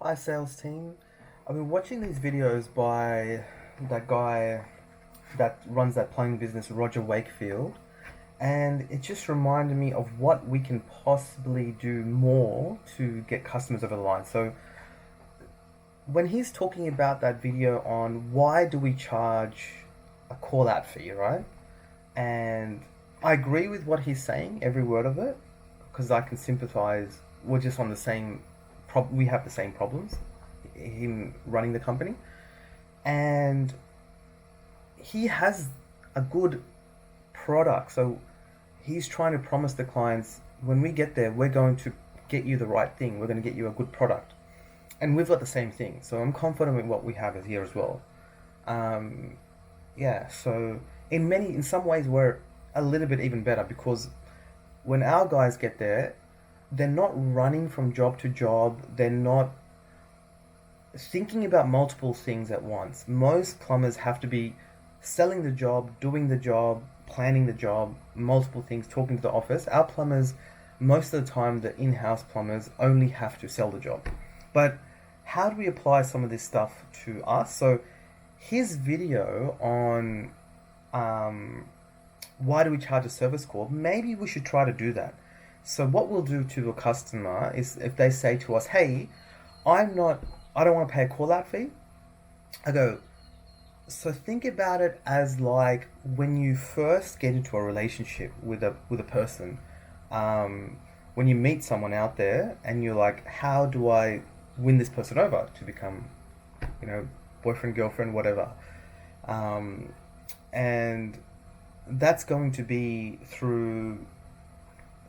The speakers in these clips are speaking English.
Hi, sales team. I've been watching these videos by that guy that runs that plumbing business, Roger Wakefield, and it just reminded me of what we can possibly do more to get customers over the line. So, when he's talking about that video on why do we charge a call out fee, right? And I agree with what he's saying, every word of it, because I can sympathize. We're just on the same we have the same problems, him running the company, and he has a good product. So he's trying to promise the clients, when we get there, we're going to get you the right thing. We're going to get you a good product, and we've got the same thing. So I'm confident in what we have here as well. Um, yeah. So in some ways, we're a little bit even better because when our guys get there, they're not running from job to job. They're not thinking about multiple things at once. Most plumbers have to be selling the job, doing the job, planning the job, multiple things, talking to the office. Our plumbers, most of the time, the in-house plumbers only have to sell the job. But how do we apply some of this stuff to us? So his video on why do we charge a service call, maybe we should try to do that. So what we'll do to a customer is if they say to us, hey, I don't want to pay a call out fee. I go, so think about it as like when you first get into a relationship with a person, when you meet someone out there and you're like, how do I win this person over to become, you know, boyfriend, girlfriend, whatever. And that's going to be through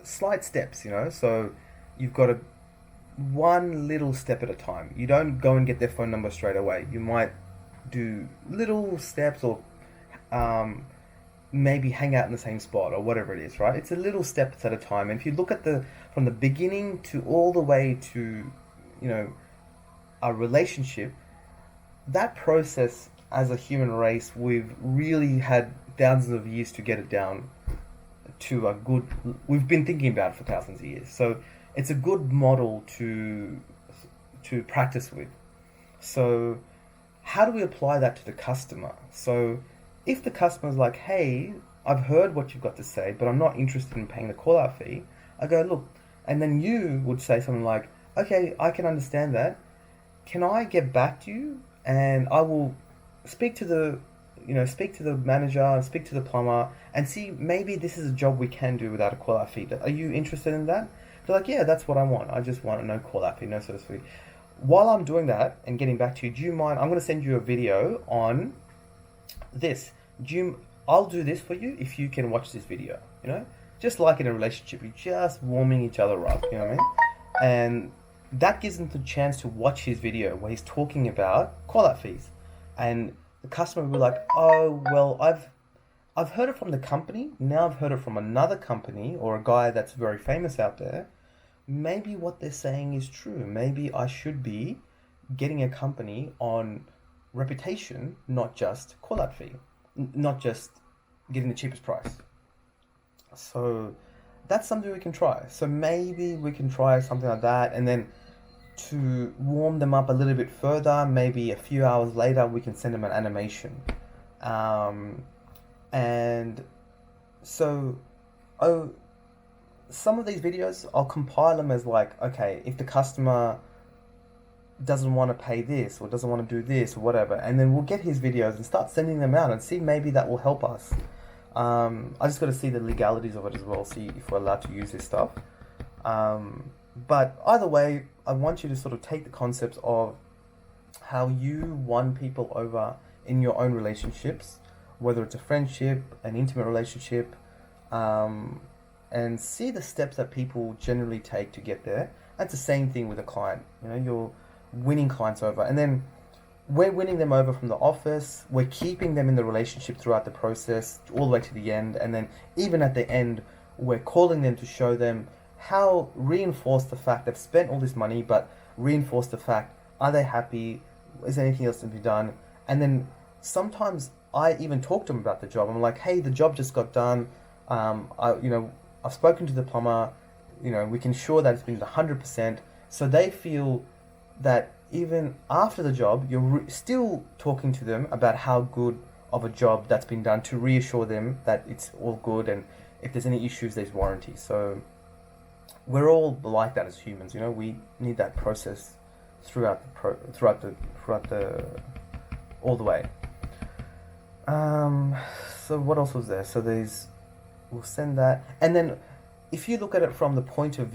slight steps, So you've got to one little step at a time. You don't go and get their phone number straight away. You might do little steps or maybe hang out in the same spot or whatever it is, right? It's a little steps at a time. And if you look at from the beginning to all the way to, a relationship, that process as a human race, we've really had thousands of years to get it down to a good. We've been thinking about it for thousands of years, so it's a good model to practice with. So how do we apply that to the customer? So if the customer's like, hey, I've heard what you've got to say, but I'm not interested in paying the call out fee, I go, look, and then you would say something like, okay, I can understand that. Can I get back to you? And I will speak to the manager, speak to the plumber, and see maybe this is a job we can do without a call out fee. Are you interested in that? They're like, yeah, that's what I want. I just want no call out fee, no service fee. While I'm doing that and getting back to you, do you mind? I'm going to send you a video on this. I'll do this for you if you can watch this video. Just like in a relationship, you're just warming each other up. You know what I mean? And that gives them the chance to watch his video where he's talking about call out fees, and the customer will be like, oh well, I've heard it from the company. Now I've heard it from another company or a guy that's very famous out there. Maybe what they're saying is true. Maybe I should be getting a company on reputation, not just call out fee, not just getting the cheapest price. So that's something we can try. So maybe we can try something like that, and then to warm them up a little bit further, maybe a few hours later, we can send them an animation. And so, some of these videos, I'll compile them as like, okay, if the customer doesn't want to pay this or doesn't want to do this or whatever, and then we'll get his videos and start sending them out and see maybe that will help us. I just got to see the legalities of it as well, see if we're allowed to use this stuff. But either way, I want you to sort of take the concepts of how you won people over in your own relationships, whether it's a friendship, an intimate relationship, and see the steps that people generally take to get there. That's the same thing with a client. You're winning clients over, and then we're winning them over from the office. We're keeping them in the relationship throughout the process, all the way to the end, and then even at the end, we're calling them to show them how reinforce the fact they've spent all this money, but reinforce the fact, are they happy? Is there anything else to be done? And then sometimes I even talk to them about the job. I'm like, hey, the job just got done. I've spoken to the plumber. We can ensure that it's been 100%. So they feel that even after the job, you're still talking to them about how good of a job that's been done to reassure them that it's all good, and if there's any issues, there's warranty. So we're all like that as humans. We need that process throughout the all the way. So what else was there? So we'll send that, and then if you look at it from the point of